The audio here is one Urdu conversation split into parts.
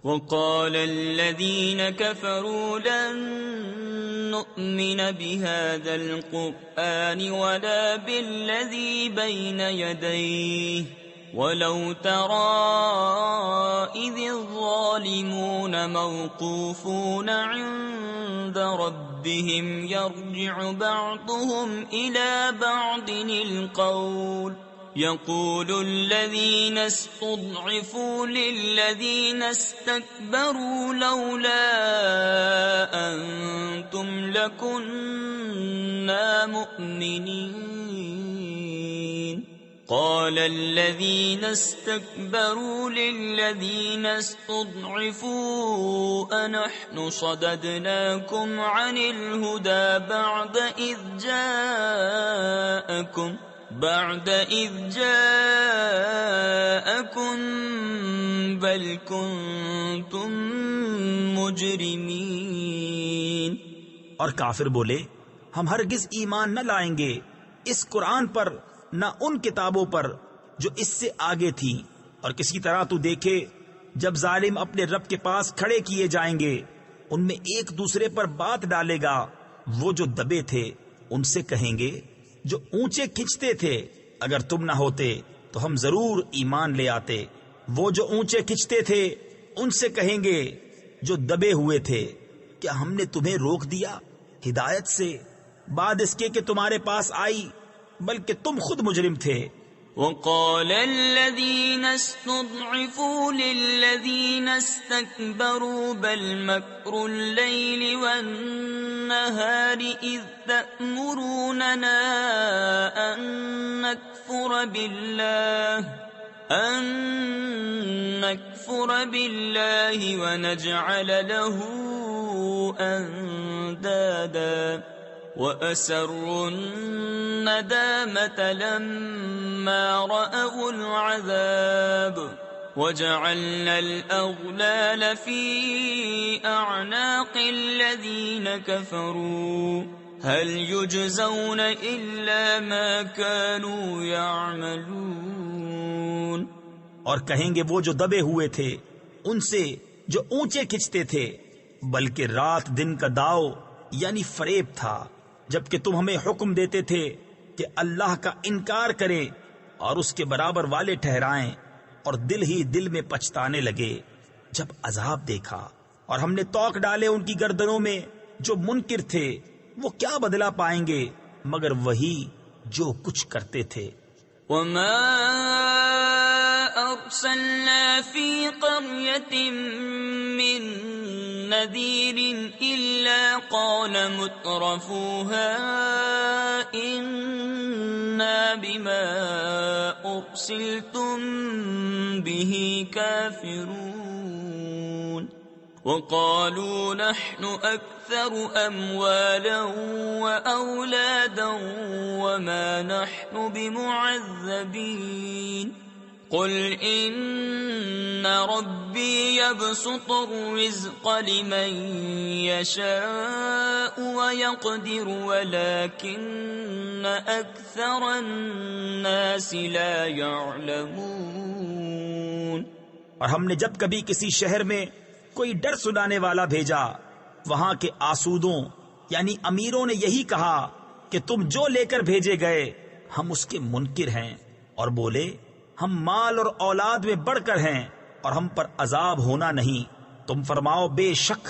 وقال الذين كفروا لن نؤمن بهذا القرآن ولا بالذي بين يديه ولو ترى إذ الظالمون موقوفون عند ربهم يرجع بعضهم إلى بعض القول يقول الذين استضعفوا للذين استكبروا لولا أنتم لكنا مؤمنين قال الذين استكبروا للذين استضعفوا أنحن صددناكم عن الهدى بعد إذ جاءكم بل كنتم مجرمين۔ اور کافر بولے ہم ہرگز ایمان نہ لائیں گے اس قرآن پر نہ ان کتابوں پر جو اس سے آگے تھی، اور کسی طرح تو دیکھے جب ظالم اپنے رب کے پاس کھڑے کیے جائیں گے ان میں ایک دوسرے پر بات ڈالے گا، وہ جو دبے تھے ان سے کہیں گے جو اونچے کھنچتے تھے اگر تم نہ ہوتے تو ہم ضرور ایمان لے آتے، وہ جو اونچے کھنچتے تھے ان سے کہیں گے جو دبے ہوئے تھے کیا ہم نے تمہیں روک دیا ہدایت سے بعد اس کے کہ تمہارے پاس آئی، بلکہ تم خود مجرم تھے۔ وقال الذين استضعفوا للذين استكبروا بل مكر الليل والنهار إذ تأمروننا أن نكفر بالله ونجعل له أندادا وَأَسَرُّوا النَّدَامَةَ لَمَّا رَأَوُا الْعَذَابَ وَجَعَلْنَا الْأَغْلَالَ فِي أَعْنَاقِ الَّذِينَ كَفَرُوا هَلْ يُجْزَوْنَ إِلَّا مَا كَانُوا يَعْمَلُونَ۔ اور کہیں گے وہ جو دبے ہوئے تھے ان سے جو اونچے کھنچتے تھے بلکہ رات دن کا داؤ یعنی فریب تھا، جبکہ تم ہمیں حکم دیتے تھے کہ اللہ کا انکار کریں اور اس کے برابر والے ٹھہرائیں، اور دل ہی دل میں پچھتانے لگے جب عذاب دیکھا، اور ہم نے توق ڈالے ان کی گردنوں میں جو منکر تھے، وہ کیا بدلہ پائیں گے مگر وہی جو کچھ کرتے تھے۔ وما أرسلنا في قرية من نذير إلا قال مترفوها إنا بما أرسلتم به كافرون وقالوا نحن أكثر أموالا وأولادا وما نحن بمعذبين قل إن ربي يبسط الرزق لمن يشاء ويقدر ولكن أكثر الناس لا يعلمون۔ اور ہم نے جب کبھی کسی شہر میں کوئی ڈر سنانے والا بھیجا، وہاں کے آسودوں یعنی امیروں نے یہی کہا کہ تم جو لے کر بھیجے گئے ہم اس کے منکر ہیں، اور بولے ہم مال اور اولاد میں بڑھ کر ہیں اور ہم پر عذاب ہونا نہیں۔ تم فرماؤ بے شک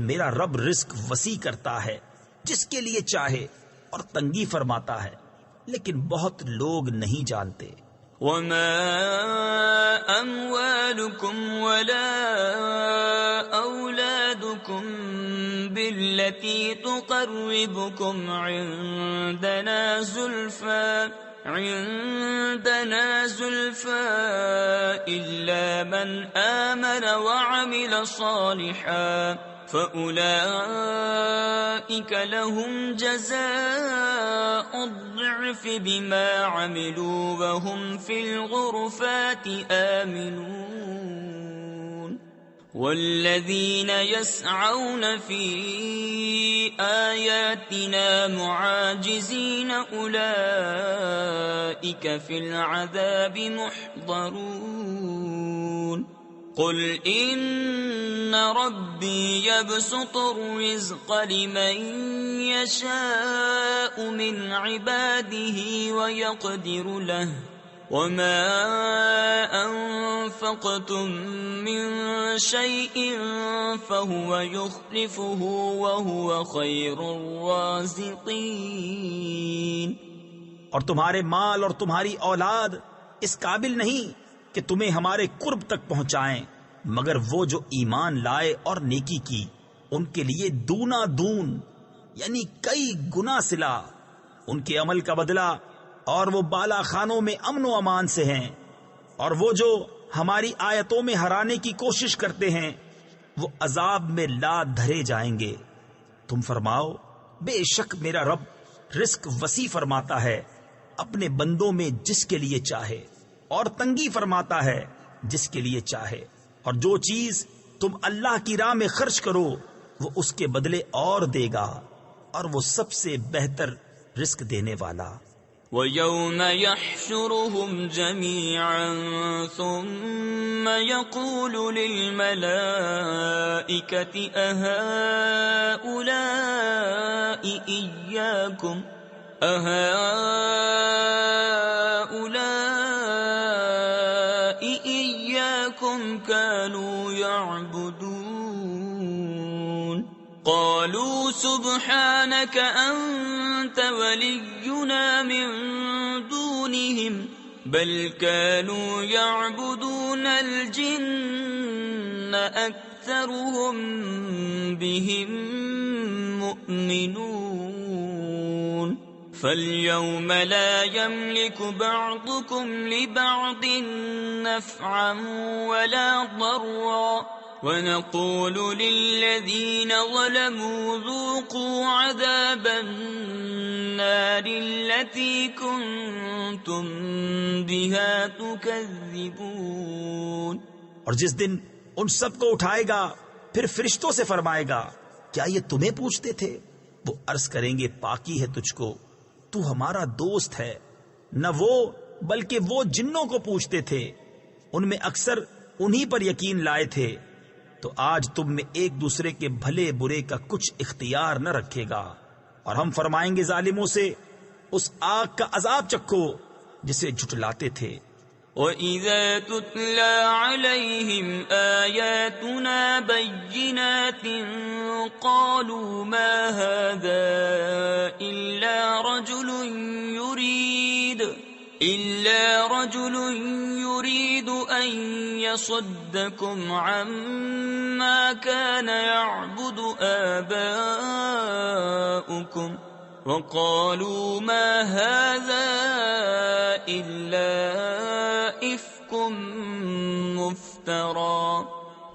میرا رب رزق وسیع کرتا ہے جس کے لیے چاہے اور تنگی فرماتا ہے، لیکن بہت لوگ نہیں جانتے۔ وما أموالكم ولا أولادكم بالتي تقربكم عندنا زلفى إلا من آمن وعمل صالحا فأولئك لهم جزاء الضعف بما عملوا وهم في الغرفات آمنون والذين يسعون في آياتنا معاجزين أولئك في العذاب محضرون قل إن ربي يبسط الرزق لمن يشاء من عباده ويقدر له وما أنفقتم من شيء فهو يخلفه وهو خير الرازقين۔ اور تمہارے مال اور تمہاری اولاد اس قابل نہیں کہ تمہیں ہمارے قرب تک پہنچائیں، مگر وہ جو ایمان لائے اور نیکی کی ان کے لیے دونا دون یعنی کئی گنا صلہ، ان کے عمل کا بدلہ، اور وہ بالا خانوں میں امن و امان سے ہیں، اور وہ جو ہماری آیتوں میں ہرانے کی کوشش کرتے ہیں وہ عذاب میں لا دھرے جائیں گے۔ تم فرماؤ بے شک میرا رب رزق وسیع فرماتا ہے اپنے بندوں میں جس کے لیے چاہے، اور تنگی فرماتا ہے جس کے لیے چاہے، اور جو چیز تم اللہ کی راہ میں خرچ کرو وہ اس کے بدلے اور دے گا، اور وہ سب سے بہتر رزق دینے والا۔ وَيَوْمَ يَحْشُرُهُمْ جَمِيعًا ثُمَّ يَقُولُ لِلْمَلَائِكَةِ أَهَؤُلَاءِ إِيَّاكُمْ كَانُوا يَعْبُدُونَ قَالُوا سُبْحَانَكَ أَنْتَ وَلِيُّنَا مِنْ دُونِهِمْ بَلْ كَانُوا يَعْبُدُونَ الْجِنَّ أَكْثَرُهُمْ بِهِمْ مُؤْمِنُونَ فَالْيَوْمَ لَا يَمْلِكُ بَعْضُكُمْ لِبَعْضٍ نَفْعًا وَلَا ضَرًّا وَنَقُولُ لِلَّذِينَ ظَلَمُوا ذُوقُوا عَذَابَ النَّارِ الَّتِي كُنتُمْ بِهَا تُكَذِّبُونَ۔ اور جس دن ان سب کو اٹھائے گا پھر فرشتوں سے فرمائے گا کیا یہ تمہیں پوچھتے تھے؟ وہ عرض کریں گے پاکی ہے تجھ کو، تو ہمارا دوست ہے۔ نہ وہ بلکہ وہ جنوں کو پوچھتے تھے، ان میں اکثر انہی پر یقین لائے تھے۔ تو آج تم میں ایک دوسرے کے بھلے برے کا کچھ اختیار نہ رکھے گا، اور ہم فرمائیں گے ظالموں سے اس آگ کا عذاب چکھو جسے جھٹلاتے تھے۔ وَإِذَا تُتْلَى عَلَيْهِمْ آيَاتُنَا بَيِّنَاتٍ قَالُوا مَا هَذَا إِلَّا رَجُلٌ يُرِيدُ أَن يَصُدَّكُمْ عَمَّا كَانَ يَعْبُدُ آبَاؤُكُمْ وَقَالُوا مَا هَذَا إِلَّا إِفْكٌ مُفْتَرًى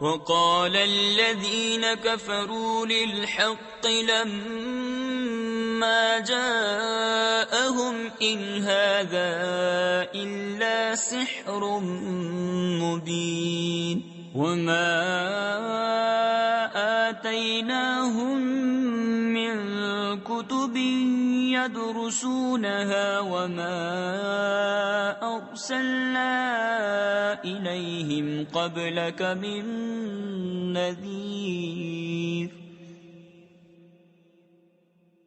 وَقَالَ الَّذِينَ كَفَرُوا لِلْحَقِّ لَمَّا جَاءَهُمْ إِنْ هَذَا إِلَّا سِحْرٌ مُبِينٌ وَمَا آتَيْنَاهُمْ مِنْ كُتُبٍ يَدْرُسُونَهَا وَمَا أَرْسَلْنَا إِلَيْهِمْ قَبْلَكَ مِنْ نَذِيرٍ۔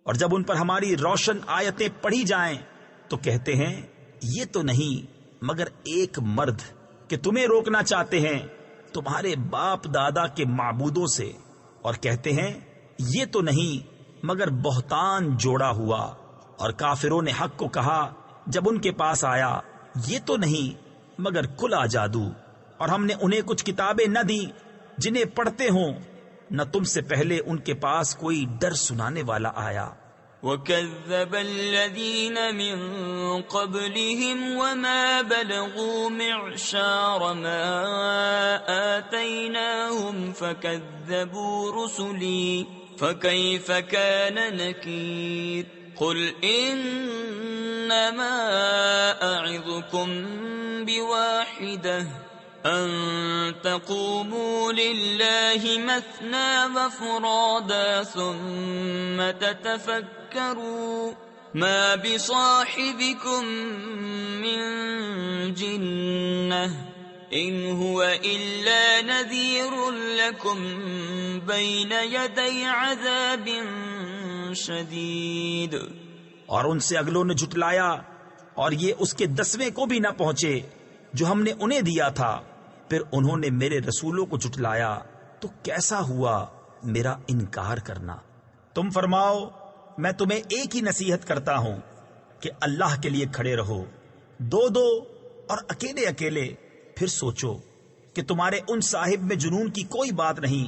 اور جب ان پر ہماری روشن آیتیں پڑھی جائیں تو کہتے ہیں یہ تو نہیں مگر ایک مرد کہ تمہیں روکنا چاہتے ہیں تمہارے باپ دادا کے معبودوں سے، اور کہتے ہیں یہ تو نہیں مگر بہتان جوڑا ہوا۔ اور کافروں نے حق کو کہا جب ان کے پاس آیا یہ تو نہیں مگر کھلا جادو، اور ہم نے انہیں کچھ کتابیں نہ دی جنہیں پڑھتے ہوں، نہ تم سے پہلے ان کے پاس کوئی ڈر سنانے والا آیا۔ وَكَذَّبَ الَّذِينَ مِن قَبْلِهِمْ وَمَا بَلَغُوا مِعْشَارَ مَا آتَيْنَاهُمْ فَكَذَّبُوا رُسُلِي فَكَيْفَ كَانَ نَكِيرِ قُلْ إِنَّمَا أَعِظُكُمْ بِوَاحِدَةٍ أَن تَقُومُوا لِلَّهِ مَثْنَى وَفُرَادَى ثُمَّ تَتَفَكَّرُوا مَا بِصَاحِبِكُم مِّن جِنَّةٍ إن هو إلا نذير لكم بين يدي عذاب شدید. اور ان سے اگلوں نے جھٹلایا اور یہ اس کے 10ویں کو بھی نہ پہنچے جو ہم نے انہیں دیا تھا. پھر انہوں نے میرے رسولوں کو جھٹلایا تو کیسا ہوا میرا انکار کرنا. تم فرماؤ میں تمہیں ایک ہی نصیحت کرتا ہوں کہ اللہ کے لیے کھڑے رہو، دو دو اور اکیلے اکیلے. پھر سوچو کہ تمہارے ان صاحب میں جنون کی کوئی بات نہیں،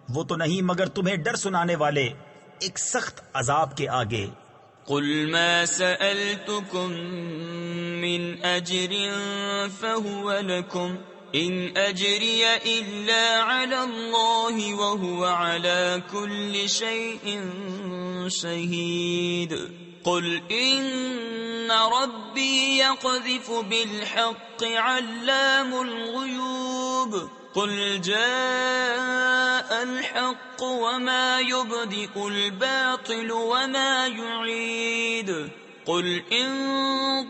وہ تو نہیں مگر تمہیں ڈر سنانے والے ایک سخت عذاب کے آگے. قل ما سألتكم من أجر فهو لكم إن أجري إلا على الله وهو على كل شيء شهيد. قل إن ربي يقذف بالحق علام الغيوب. قل جاء الحق وما يبدئ الباطل وما يعيد. قل إن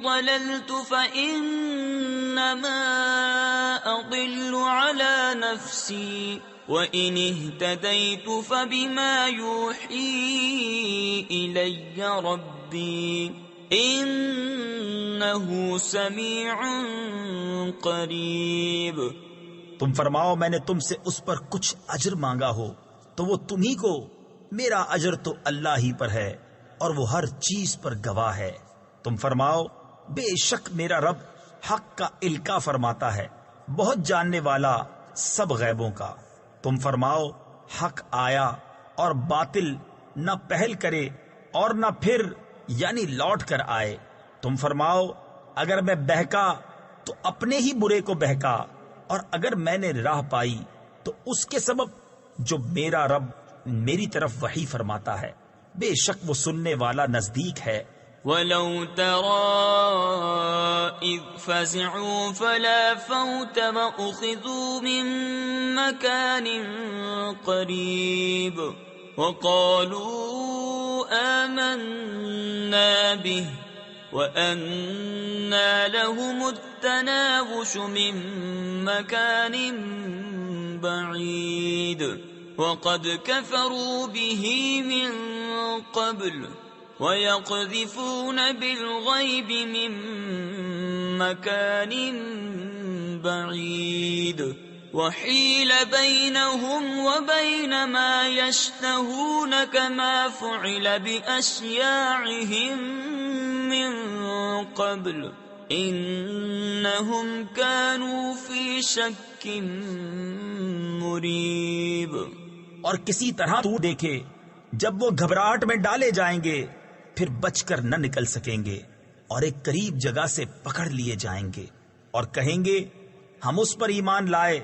ضللت فإنما أضل على نفسي وإن اهتديت فبما يوحي إلي ربي إنه سميع قريب. تم فرماؤ میں نے تم سے اس پر کچھ اجر مانگا ہو تو وہ تمہیں کو، میرا اجر تو اللہ ہی پر ہے اور وہ ہر چیز پر گواہ ہے. تم فرماؤ بے شک میرا رب حق کا القاء فرماتا ہے، بہت جاننے والا سب غیبوں کا. تم فرماؤ حق آیا اور باطل نہ پہل کرے اور نہ پھر یعنی لوٹ کر آئے. تم فرماؤ اگر میں بہکا تو اپنے ہی برے کو بہکا، اور اگر میں نے راہ پائی تو اس کے سبب جو میرا رب میری طرف وحی فرماتا ہے. بے شک وہ سننے والا نزدیک ہے. وَلَوْ تَرَىٰ إِذْ فَزِعُوا فَلَا فَوْتَ وَأُخِذُوا مِن مَّكَانٍ قَرِيبٍ وَقَالُوا آمَنَّا بِهِ وَأَنَّىٰ لَهُمُ التَّنَاوُشُ مِن مَّكَانٍ بَعِيدٍ وَقَدْ كَفَرُوا بِهِ مِن قَبْلُ وَيَقْذِفُونَ بِالْغَيْبِ مِن مَّكَانٍ بَعِيدٍ وَحِيلَ بَيْنَهُمْ وَبَيْنَ مَا يَشْتَهُونَ كَمَا فُعِلَ بِأَشْيَاعِهِم مِّن قَبْلُ إِنَّهُمْ كَانُوا فِي شَكٍّ مُّرِيبٍ. اور کسی طرح تو دیکھے جب وہ گھبراہٹ میں ڈالے جائیں گے پھر بچ کر نہ نکل سکیں گے اور ایک قریب جگہ سے پکڑ لیے جائیں گے اور کہیں گے ہم اس پر ایمان لائے،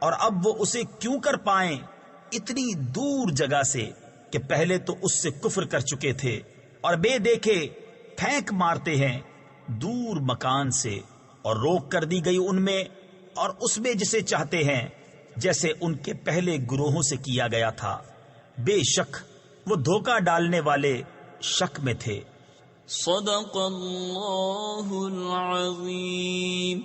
اور اب وہ اسے کیوں کر پائیں اتنی دور جگہ سے کہ پہلے تو اس سے کفر کر چکے تھے اور بے دیکھے پھینک مارتے ہیں دور مکان سے، اور روک کر دی گئی ان میں اور اس میں جسے چاہتے ہیں جیسے ان کے پہلے گروہوں سے کیا گیا تھا. بے شک وہ دھوکہ ڈالنے والے شک میں تھے. صدق اللہ العظیم.